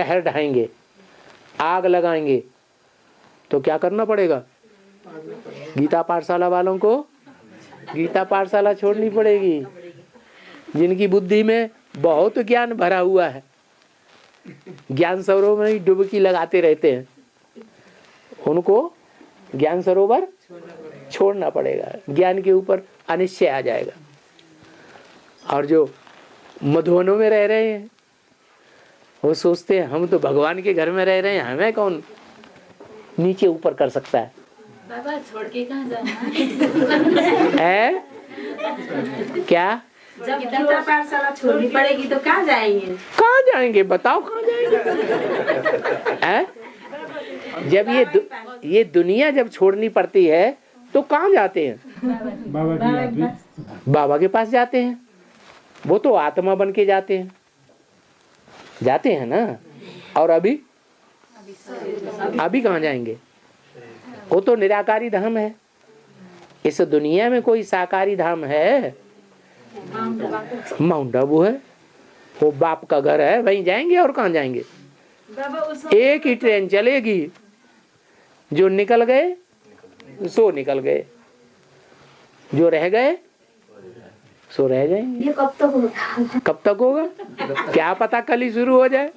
कहर ढाएंगे, आग लगाएंगे, तो क्या करना पड़ेगा? गीता पाठशाला वालों को गीता पाठशाला छोड़नी पड़ेगी। जिनकी बुद्धि में बहुत ज्ञान भरा हुआ है, ज्ञान सरोवर में ही डुबकी लगाते रहते हैं, उनको ज्ञान सरोवर छोड़ना पड़ेगा। ज्ञान के ऊपर अनिश्चय आ जाएगा। और जो मधुवनों में रह रहे हैं, वो सोचते हैं हम तो भगवान के घर में रह रहे हैं, हमें कौन नीचे ऊपर कर सकता है? बाबा छोड़ के कहाँ जाना है? क्या? जब गीता पाठशाला छोड़नी पड़ेगी तो कहाँ जाएंगे? कहाँ जाएंगे बताओ, कहाँ जाएंगे? है? जब ये दुनिया जब छोड़नी पड़ती है तो कहाँ जाते हैं? बाबा के पास जाते हैं। वो तो आत्मा बन के जाते हैं ना। और अभी कहाँ जाएंगे? वो तो निराकारी धाम है। इस दुनिया में कोई साकारी धाम है? माउंट आबू है, वो बाप का घर है, वहीं जाएंगे। और कहाँ जाएंगे? एक ही ट्रेन चलेगी, जो निकल गए सो निकल गए, जो रह गए सो रह जाएंगे। ये कब तक होगा? क्या पता कल ही शुरू हो जाए।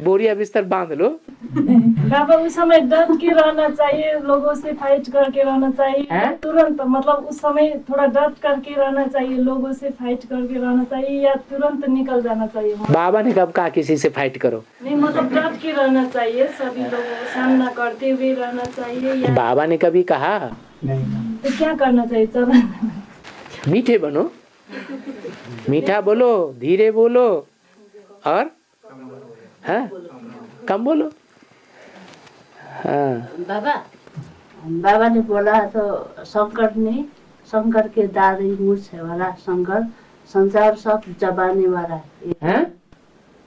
बोरिया बिस्तर बांध लो। बाबा उस समय डर के रहना चाहिए, लोगों से फाइट करके रहना चाहिए तुरंत, मतलब उस समय थोड़ा डर करके रहना चाहिए, लोगों से फाइट करके रहना चाहिए, या तुरंत निकल जाना चाहिए? बाबा ने कब कहा किसी से फाइट करो? नहीं, मतलब डर के रहना चाहिए, सभी लोगों को सामना करते हुए रहना चाहिए, या बाबा ने कभी कहा? तो क्या करना चाहिए? चलो मीठे बनो, मीठा बोलो, धीरे बोलो, और हाँ कम बोलो। हाँ बाबा ने बोला तो शंकर के दाढ़ी मूछ वाला शंकर संसार सब चबाने वाला है।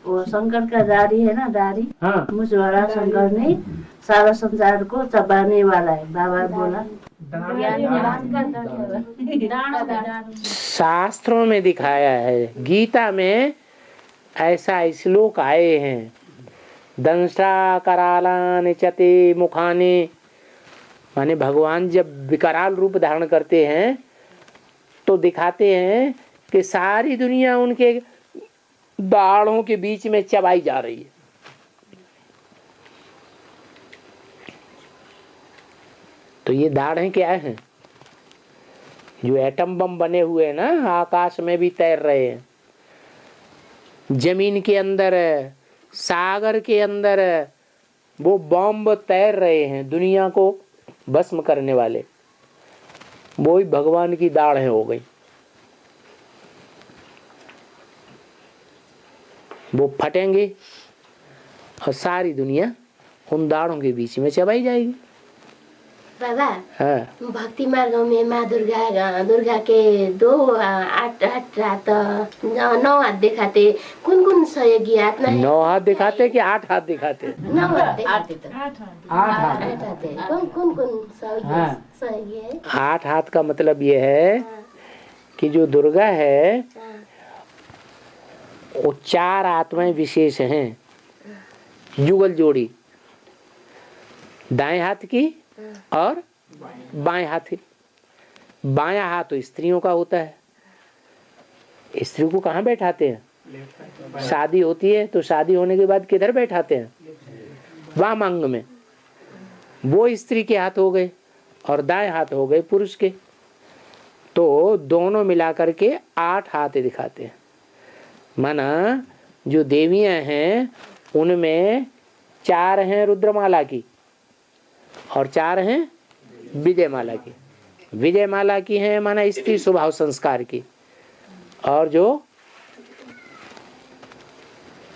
वो शंकर का दाढ़ी है ना, दाढ़ी मूछ वाला शंकर ने सारा संसार को चबाने वाला है, बाबा बोला। शास्त्रों में दिखाया है, गीता में ऐसा श्लोक आए हैं, दंष्टा करालानि चते मुखानि, माने भगवान जब विकराल रूप धारण करते हैं तो दिखाते हैं कि सारी दुनिया उनके दाढ़ों के बीच में चबाई जा रही है। तो ये दाढ़ें क्या हैं? जो एटम बम बने हुए हैं ना, आकाश में भी तैर रहे हैं, जमीन के अंदर, सागर के अंदर वो बॉम्ब तैर रहे हैं, दुनिया को भस्म करने वाले। वो ही भगवान की दाढ़ें हो गई। वो फटेंगे और सारी दुनिया उन दाढ़ों के बीच में चबाई जाएगी। बाबा भक्ति मार्ग में माँ दुर्गा के 8 हाथ 9 हाथ दिखाते, कौन सहयोगी हाथ? 9 हाथ दिखाते कि 8 हाथ दिखाते? 9 हाथ, 8 हाथ। कौन सहयोगी है? 8 हाथ का मतलब ये है कि जो दुर्गा है वो 4 आत्माएं विशेष हैं, युगल जोड़ी, दाएं हाथ की और बाएं हाथ की। बायां हाथ तो स्त्रियों का होता है। स्त्री को कहाँ बैठाते हैं? शादी होती है तो शादी होने के बाद किधर बैठाते हैं? वामांग में। वो स्त्री के हाथ हो गए और दाएं हाथ हो गए पुरुष के। तो दोनों मिलाकर के 8 हाथ दिखाते हैं। माना जो देवियां हैं उनमें 4 हैं रुद्रमाला की और 4 हैं विजयमाला की। विजयमाला की है माना स्त्री स्वभाव संस्कार की, और जो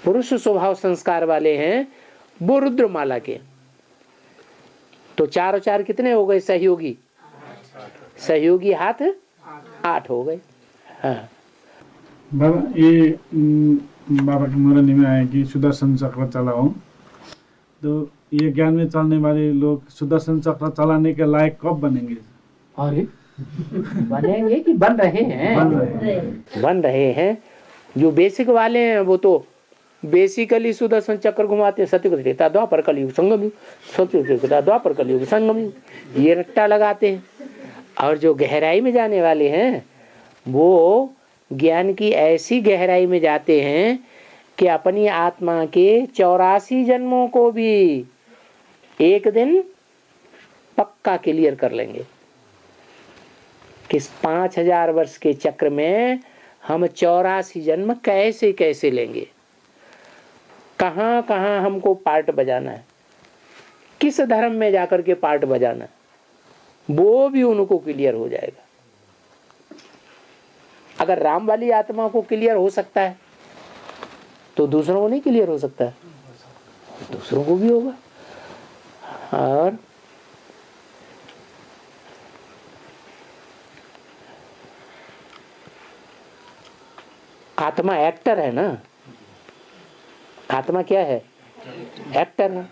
पुरुष स्वभाव संस्कार वाले हैं वो रुद्रमाला के। तो 4 और 4 कितने हो गए? सहयोगी। सहयोगी हाथ 8 हो गए। हाँ बाबा, ये बाबा के मरने में आए कि सुदर्शन चक्र चलाओ, तो ये ज्ञान में चलने वाले लोग सुदर्शन चक्र चलाने के लायक कब बनेंगे? अरे बनेंगे कि बन रहे हैं? बन रहे हैं। जो बेसिक वाले हैं वो तो बेसिकली सुदर्शन चक्र घुमाते हैं, सतयुग त्रेता द्वापर कलयुग संगम युग, सतयुग त्रेता द्वापर कलयुग संगम युग, ये रट्टा लगाते हैं। और जो गहराई में जाने वाले हैं वो ज्ञान की ऐसी गहराई में जाते हैं कि अपनी आत्मा के 84 जन्मों को भी एक दिन पक्का क्लियर कर लेंगे कि 5000 वर्ष के चक्र में हम 84 जन्म कैसे कैसे लेंगे, कहाँ कहाँ हमको पार्ट बजाना है, किस धर्म में जाकर के पार्ट बजाना है, वो भी उनको क्लियर हो जाएगा। अगर राम वाली आत्मा को क्लियर हो सकता है तो दूसरों को नहीं क्लियर हो सकता है, दूसरों को भी होगा। और आत्मा एक्टर है ना, आत्मा क्या है? एक्टर है।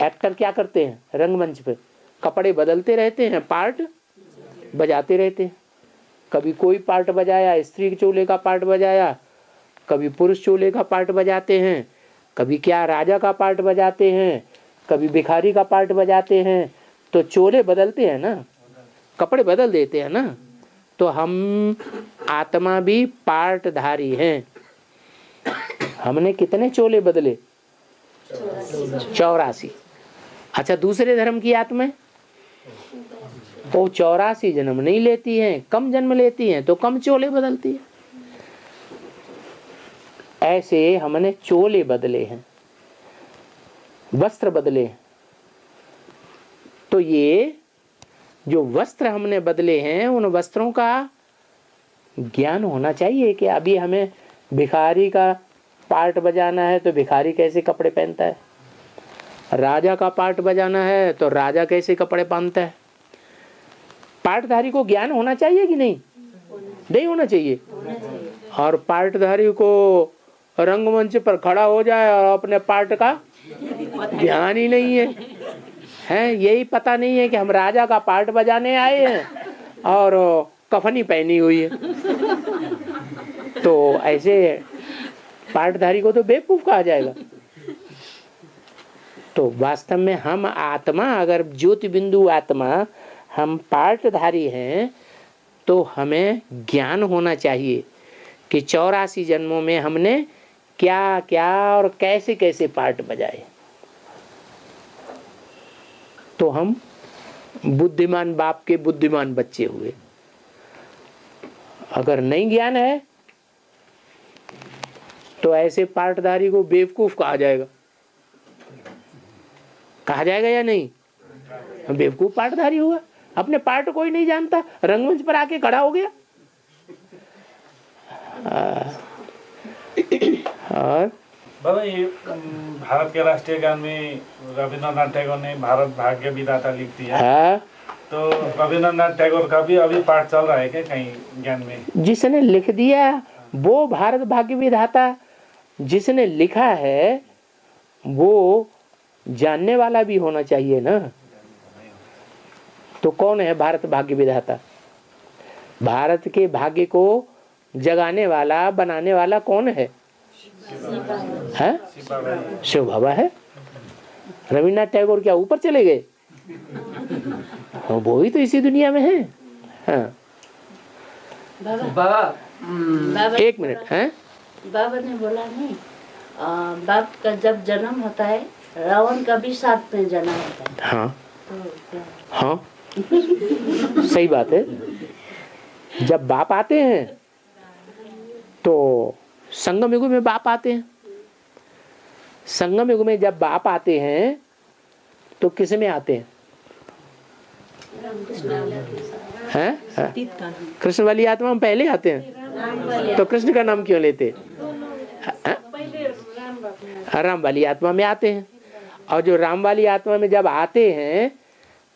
एक्टर क्या करते हैं? रंगमंच पे कपड़े बदलते रहते हैं, पार्ट बजाते रहते हैं। कभी कोई पार्ट बजाया, स्त्री चोले का पार्ट बजाया, कभी पुरुष चोले का पार्ट बजाते हैं, कभी क्या राजा का पार्ट बजाते हैं, कभी भिखारी का पार्ट बजाते हैं। तो चोले बदलते हैं ना, कपड़े बदल देते हैं ना। तो हम आत्मा भी पार्टधारी हैं। हमने कितने चोले बदले? 84। अच्छा, दूसरे धर्म की आत्माएं वो 84 जन्म नहीं लेती हैं, कम जन्म लेती हैं तो कम चोले बदलती है। ऐसे हमने चोले बदले हैं, वस्त्र बदले हैं। तो ये जो वस्त्र हमने बदले हैं, उन वस्त्रों का ज्ञान होना चाहिए कि अभी हमें भिखारी का पार्ट बजाना है तो भिखारी कैसे कपड़े पहनता है, राजा का पार्ट बजाना है तो राजा कैसे कपड़े पहनता है। पार्टधारी को ज्ञान होना चाहिए कि नहीं? नहीं होना चाहिए। और पार्टधारी को रंगमंच पर खड़ा हो जाए और अपने पार्ट का ध्यान ही नहीं है, यही पता नहीं है कि हम राजा का पार्ट बजाने आए हैं और कफनी पहनी हुई है। तो ऐसे पार्टधारी को तो बेवकूफ कहा जाएगा। तो वास्तव में हम आत्मा, अगर ज्योति बिंदु आत्मा हम पार्टधारी हैं तो हमें ज्ञान होना चाहिए कि 84 जन्मों में हमने क्या क्या और कैसे कैसे पार्ट बजाए। तो हम बुद्धिमान बाप के बुद्धिमान बच्चे हुए। अगर नहीं ज्ञान है तो ऐसे पार्टधारी को बेवकूफ कहा जाएगा। कहा जाएगा या नहीं? बेवकूफ पार्टधारी हुआ, अपने पार्ट कोई नहीं जानता, रंगमंच पर आके खड़ा हो गया। और बाबा, ये भारत के राष्ट्रीय गान में रविंद्रनाथ टैगोर ने भारत भाग्य विधाता लिख दिया है। तो रविंद्रनाथ टैगोर का भी अभी पाठ चल रहा है क्या कहीं ज्ञान में? जिसने लिख दिया वो भारत भाग्य विधाता, जिसने लिखा है वो जानने वाला भी होना चाहिए ना। तो कौन है भारत भाग्य विधाता? भारत के भाग्य को जगाने वाला, बनाने वाला कौन है? शिव बाबा है। रविन्द्रनाथ टैगोर क्या ऊपर चले गए? वो भी तो इसी दुनिया में है। हाँ बाबा, एक मिनट है। बाबा ने बोला नहीं, बाप का जब जन्म होता है रावण का भी साथ में जन्म होता है। हाँ तो हाँ सही बात है। जब बाप आते हैं तो संगम युग में बाप आते हैं। संगम युग में जब बाप आते हैं तो किस में आते हैं? कृष्ण वाली आत्मा में पहले आते हैं। तो कृष्ण का नाम क्यों लेते? राम वाली आत्मा में आते हैं। और जो राम वाली आत्मा में जब आते हैं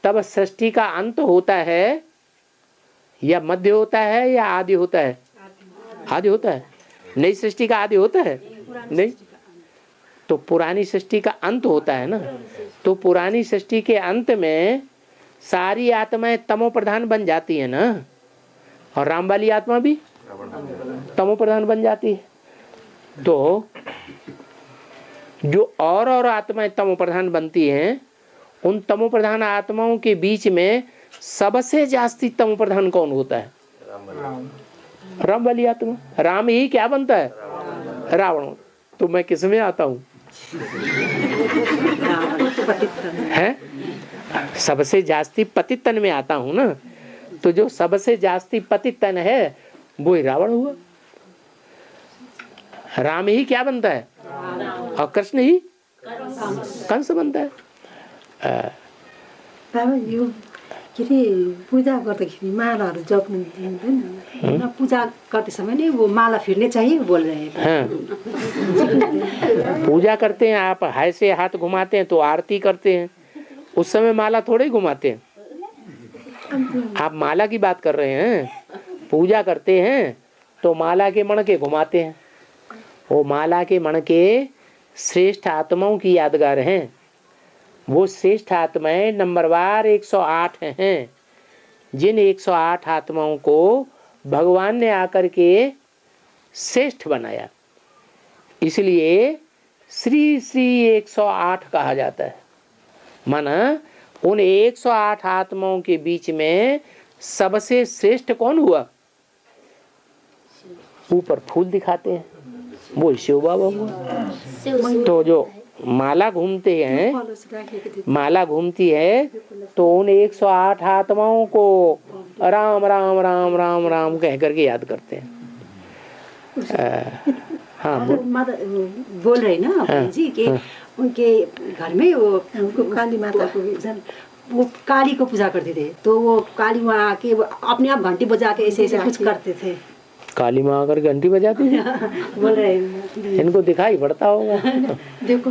तब सृष्टि का अंत होता है या मध्य होता है या आदि होता है? आदि होता है। नई सृष्टि का आदि होता है? नहीं। तो पुरानी सृष्टि का अंत होता है ना। तो पुरानी सृष्टि के अंत में सारी आत्माएं तमो प्रधान बन जाती है ना, और राम वाली आत्मा भी तमो प्रधान बन जाती है। तो जो और आत्माएं तमो प्रधान बनती हैं, उन तमो प्रधान आत्माओं के बीच में सबसे जास्ती तमो प्रधान कौन होता है? राम वाली आत्मा। राम ही क्या बनता है? रावण। तो मैं किस में आता हूँ? है सबसे जास्ती पतित तन में आता हूँ ना। तो जो सबसे जास्ती पतित तन है वो ही रावण हुआ। राम ही क्या बनता है? और कृष्ण ही कंस बनता है। बाबा यो के अरे पूजा गर्दाखेरि मालाहरू जप्नु दिँदैन, पूजा करते समय नहीं वो माला फिरने चाहिए बोल रहे हैं। हाँ। पूजा करते हैं आप ऐसे हाथ घुमाते हैं तो आरती करते हैं, उस समय माला थोड़े ही घुमाते हैं। आप माला की बात कर रहे हैं। पूजा करते हैं तो माला के मणके घुमाते हैं। वो माला के मणके श्रेष्ठ आत्माओं की यादगार हैं। वो श्रेष्ठ आत्माएं नंबरवार 108 हैं, जिन 108 आत्माओं को भगवान ने आकर के श्रेष्ठ बनाया, इसलिए श्री श्री 108 कहा जाता है। माना उन 108 आत्माओं के बीच में सबसे श्रेष्ठ कौन हुआ? ऊपर फूल दिखाते हैं वो शिव बाबा हुआ। तो जो माला घूमते हैं, माला घूमती है तो उन 108 आत्माओं को राम राम राम राम राम कह करके याद करते हैं। हाँ बोल रहे ना अपने जी कि उनके घर में वो काली माता को वो काली को पूजा करते थे, तो वो काली माँ आके अपने आप घंटी बजा के ऐसे ऐसे कुछ करते थे। काली माँ अगर घंटी बजाती है बोल रहे हैं, इनको दिखाई पड़ता होगा। देखो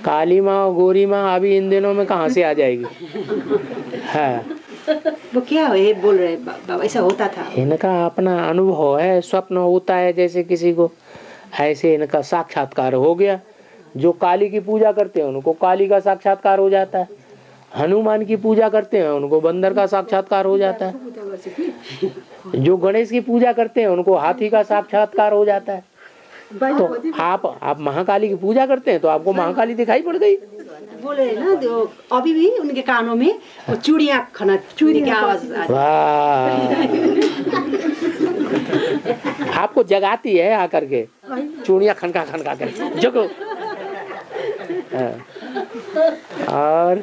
काली माँ और गोरी माँ अभी इन दिनों में कहाँ से आ जाएगी? है वो क्या है बोल रहे बाबा, ऐसा होता था। इनका अपना अनुभव है, स्वप्न होता है जैसे किसी को, ऐसे इनका साक्षात्कार हो गया। जो काली की पूजा करते हैं उनको काली का साक्षात्कार हो जाता है, हनुमान की पूजा करते हैं उनको बंदर का साक्षात्कार हो जाता है, जो गणेश की पूजा करते हैं उनको हाथी का साक्षात्कार हो जाता है। तो आप महाकाली की पूजा करते हैं तो आपको महाकाली दिखाई पड़ गई। बोले ना जो अभी भी उनके कानों में वो चूड़ियाँ खाना, चूड़ी की आवाज आपको जगाती है आकर के, चूड़ियाँ खनका खनका कर जगो। और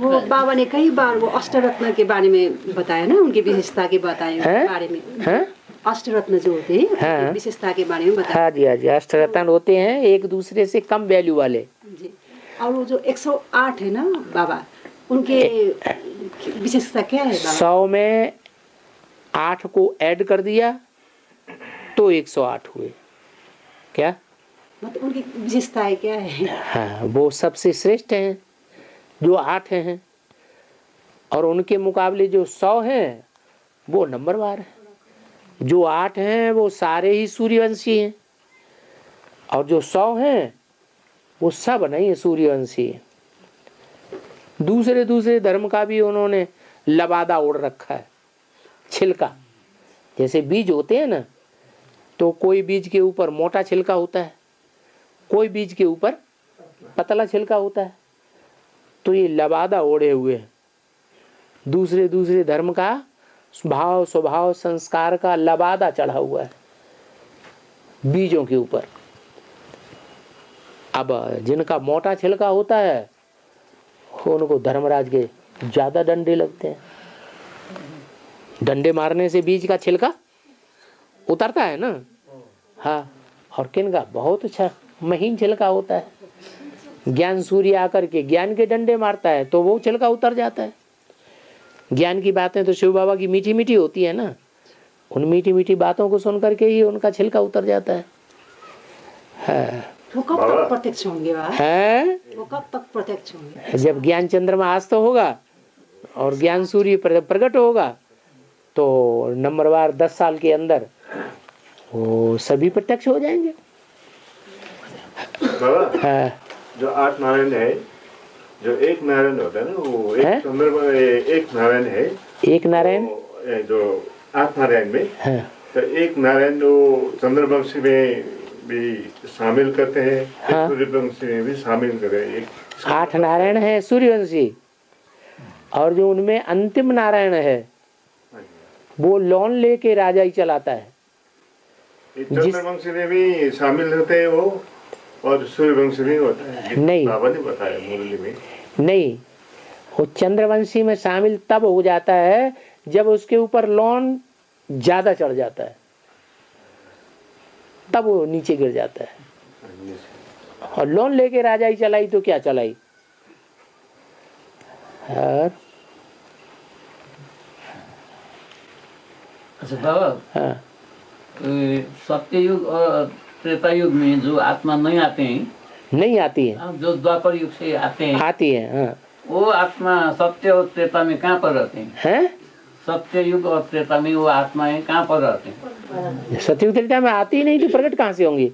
वो बाबा ने कई बार वो अष्टरत्न के बारे में बताया ना, उनकी विशेषता के बारे में। अष्टरत्न जो होते हैं हाँ? विशेषता के बारे में बताया। हाँ जी, हाँ जी, अष्टरत्न होते हैं एक दूसरे से कम वैल्यू वाले जी। और वो जो 108 है ना बाबा, उनके विशेषता क्या है बाबा? 100 में 8 को ऐड कर दिया तो 108 हुए। क्या मतलब उनकी विशेषताएं क्या है? हाँ, वो सबसे श्रेष्ठ हैं जो 8 हैं, और उनके मुकाबले जो 100 हैं वो नंबरवार है। जो 8 हैं वो सारे ही सूर्यवंशी हैं, और जो 100 हैं वो सब नहीं है सूर्यवंशी है। दूसरे दूसरे धर्म का भी उन्होंने लबादा ओढ़ रखा है, छिलका। जैसे बीज होते हैं ना, तो कोई बीज के ऊपर मोटा छिलका होता है, कोई बीज के ऊपर पतला छिलका होता है। तो ये लबादा ओढ़े हुए हैं, दूसरे दूसरे धर्म का भाव स्वभाव संस्कार का लबादा चढ़ा हुआ है बीजों के ऊपर। अब जिनका मोटा छिलका होता है उनको धर्मराज के ज्यादा डंडे लगते हैं। डंडे मारने से बीज का छिलका उतरता है ना। हाँ, और किन का बहुत अच्छा महीन छिलका होता है, ज्ञान सूर्य आकर के ज्ञान के डंडे मारता है तो वो छिलका उतर जाता है। ज्ञान की बातें तो शिव बाबा की मीठी मीठी होती है ना, उन मीठी मीठी बातों को सुन करके ही उनका छिलका उतर जाता है। वो कब तक प्रत्यक्ष होंगे? वो कब तक प्रत्यक्ष होंगे? जब ज्ञान चंद्रमा अस्त होगा और ज्ञान सूर्य प्रकट होगा तो नंबरवार 10 साल के अंदर वो सभी प्रत्यक्ष हो जाएंगे। जो 8 नारायण है, जो एक नारायण होता है ना, वो एक संदर्भ एक नारायण है। एक नारायण जो 8 नारायण में तो एक नारायण वो चंद्रवंशी में भी शामिल करते हैं, हाँ। सूर्यवंशी में भी शामिल करें। 8 नारायण है सूर्यवंशी, और जो उनमें अंतिम नारायण है वो लोन लेके राजा ही चलाता है। चंद्रवंशी में भी शामिल होते हैं वो, और सूर्यवंशी में होता है। नहीं। बाबा ने बताया मुरली में। नहीं, वो चंद्रवंशी में शामिल तब हो जाता है जब उसके ऊपर लोन ज्यादा चढ़ जाता है, तब वो नीचे गिर जाता है। और लोन लेके राजा ही चलाई तो क्या चलाई। और अच्छा बाबा, हाँ, सत्य युग और त्रेता युग में जो आत्मा नहीं आते हैं, नहीं आती है, अब जो द्वापर युग से आते हैं, आती है। हाँ, वो आत्मा सत्य और त्रेता में कहाँ पर रहते हैं? हैं? सत्य युग और त्रेता में वो आत्माएं कहाँ पर रहते हैं? सतयुग त्रेता में आती ही नहीं तो प्रकट कहाँ से होंगी।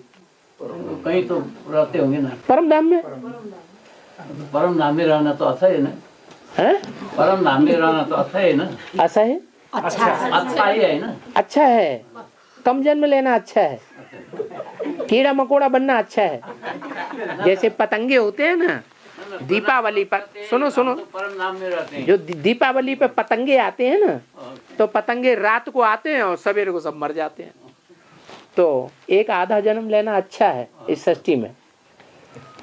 कहीं तो रहते होंगे ना। परम धाम में। परम धाम में रहना तो अच्छा है ना। हैं? परम धाम में रहना तो अच्छा है ना। ऐसा है, अच्छा ही है ना। अच्छा है। कम जन्म लेना अच्छा है, कीड़ा मकोड़ा बनना अच्छा है। जैसे पतंगे होते हैं ना दीपावली पर, सुनो सुनो, परम धाम में रहते हैं। जो दीपावली पे पतंगे आते हैं ना, तो पतंगे रात को आते हैं और सवेरे को सब मर जाते हैं। तो एक आधा जन्म लेना अच्छा है इस सृष्टि में।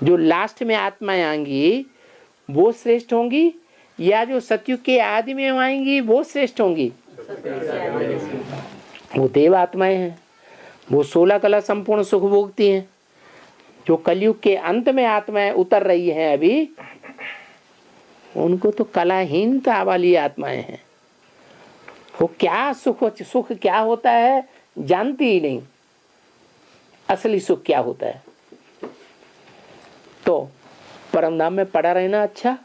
जो लास्ट में आत्माएं आएंगी वो श्रेष्ठ होंगी, या जो सतयुग के आदि में आएंगी वो श्रेष्ठ होंगी। वो देव आत्माएं हैं, वो 16 कला संपूर्ण सुख भोगती हैं। जो कलयुग के अंत में आत्माएं उतर रही हैं अभी, उनको तो कलाहीनता वाली आत्माएं हैं। वो क्या सुख क्या होता है जानती ही नहीं, असली सुख क्या होता है। तो परम धाम में पड़ा रहना अच्छा,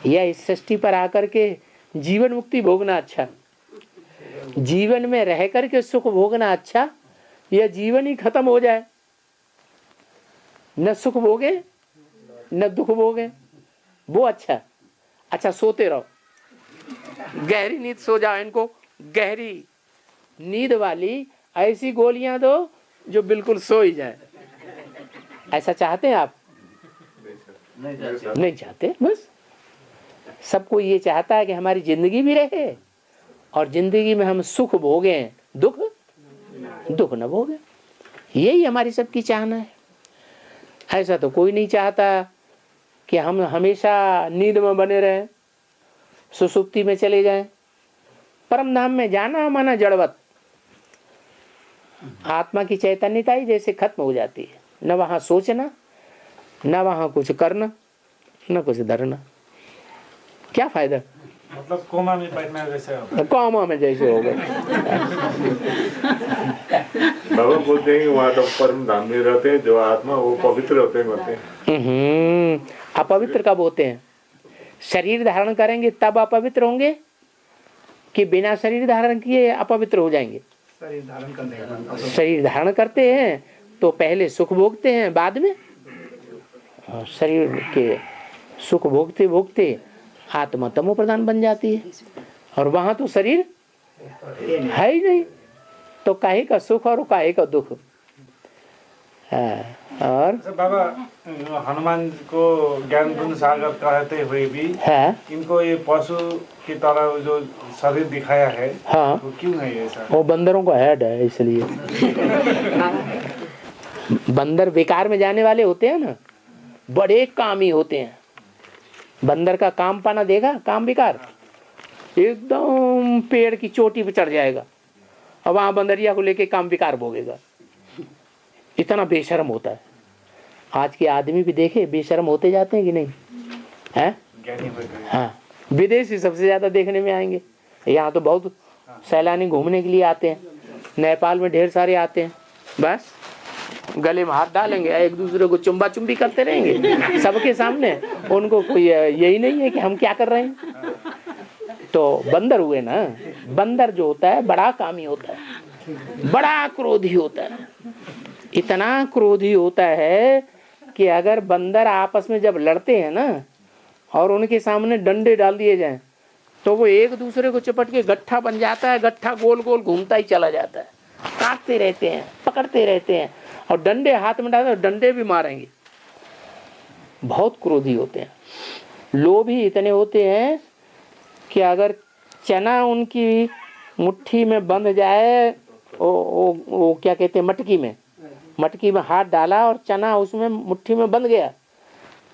या इस सृष्टि पर आकर के जीवन मुक्ति भोगना अच्छा। जीवन में रह करके सुख भोगना अच्छा, या जीवन ही खत्म हो जाए, न सुख भोगे न दुख भोगे, वो अच्छा। अच्छा सोते रहो, गहरी नींद सो जाओ। इनको गहरी नींद वाली ऐसी गोलियां दो जो बिल्कुल सो ही जाए। ऐसा चाहते हैं आप? नहीं चाहते। बस सबको ये चाहता है कि हमारी जिंदगी भी रहे और जिंदगी में हम सुख भोगें, दुख न भोगें। यही हमारी सबकी चाहना है। ऐसा तो कोई नहीं चाहता कि हम हमेशा नींद में बने रहें, सुसुप्ति में चले जाएं। परम धाम में जाना माना जड़वत, आत्मा की चैतन्यता ही जैसे खत्म हो जाती है। न वहां सोचना, न वहां कुछ करना, न कुछ धरना। क्या फायदा? मतलब कोमा में बैठना जैसे होगा। कोमा में जैसे हो गए। बाबा बोलते हैं कि वहाँ तो परम धाम में रहते हैं जो आत्मा, वो पवित्र होते हैं बोलते हैं। अपवित्र कब होते हैं? शरीर धारण करेंगे तब अपवित्र होंगे, कि बिना शरीर धारण किए अपवित्र हो जाएंगे? शरीर धारण करते हैं तो पहले सुख भोगते हैं, बाद में शरीर के सुख भोगते भोगते आत्मा तमो प्रधान बन जाती है। और वहां तो शरीर है ही नहीं, तो काहे का सुख और काहे का दुख। और बाबा हनुमान को ज्ञान गुण सागर कहते हुए भी इनको ये पशु की तरह जो शरीर दिखाया है, हाँ, तो क्यों है ऐसा? वो बंदरों का हेड है इसलिए। बंदर विकार में जाने वाले होते हैं ना, बड़े कामी होते हैं। बंदर का काम पाना देगा, काम विकार, एकदम पेड़ की चोटी पे चढ़ जाएगा और वहां बंदरिया को लेके काम विकार भोगेगा। इतना बेशर्म होता है। आज के आदमी भी देखे बेशर्म होते जाते हैं कि नहीं है? हाँ, विदेशी सबसे ज्यादा देखने में आएंगे। यहाँ तो बहुत सैलानी घूमने के लिए आते हैं, नेपाल में ढेर सारे आते हैं। बस गले में हाथ डालेंगे, एक दूसरे को चुम्बा चुम्बी करते रहेंगे सबके सामने। उनको कोई यही नहीं है कि हम क्या कर रहे हैं। तो बंदर हुए ना। बंदर जो होता है बड़ा कामी होता है, बड़ा क्रोधी होता है। इतना क्रोधी होता है कि अगर बंदर आपस में जब लड़ते हैं ना और उनके सामने डंडे डाल दिए जाएं, तो वो एक दूसरे को चपट के गट्ठा बन जाता है। गट्ठा गोल गोल घूमता ही चला जाता है, काट काटते रहते हैं, पकड़ते रहते हैं, और डंडे हाथ में डालते डंडे भी मारेंगे। बहुत क्रोधी होते हैं। लोभी इतने होते हैं कि अगर चना उनकी मुट्ठी में बंध जाए, वो क्या कहते हैं, मटकी में हाथ डाला और चना उसमें मुट्ठी में बंध गया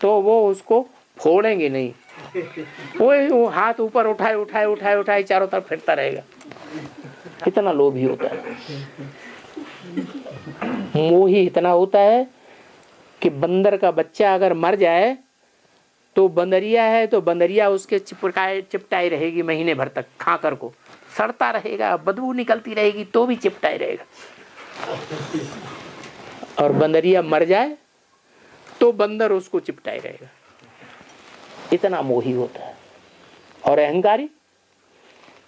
तो वो उसको फोड़ेंगे नहीं। वो हाथ ऊपर उठाए चारों तरफ फिरता रहेगा। इतना लोभी होता है। मोही इतना होता है कि बंदर का बच्चा अगर मर जाए तो बंदरिया है तो बंदरिया उसके चिपटाई रहेगी महीने भर तक, खाकर को सड़ता रहेगा, बदबू निकलती रहेगी तो भी चिपटाई रहेगा। और बंदरिया मर जाए तो बंदर उसको चिपटाई रहेगा। इतना मोही होता है। और अहंकारी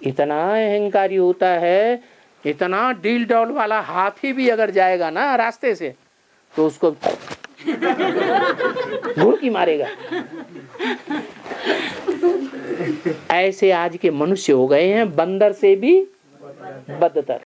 इतना अहंकारी होता है, इतना डील डॉल वाला हाथी भी अगर जाएगा ना रास्ते से तो उसको घुड़की मारेगा। ऐसे आज के मनुष्य हो गए हैं बंदर से भी बदतर।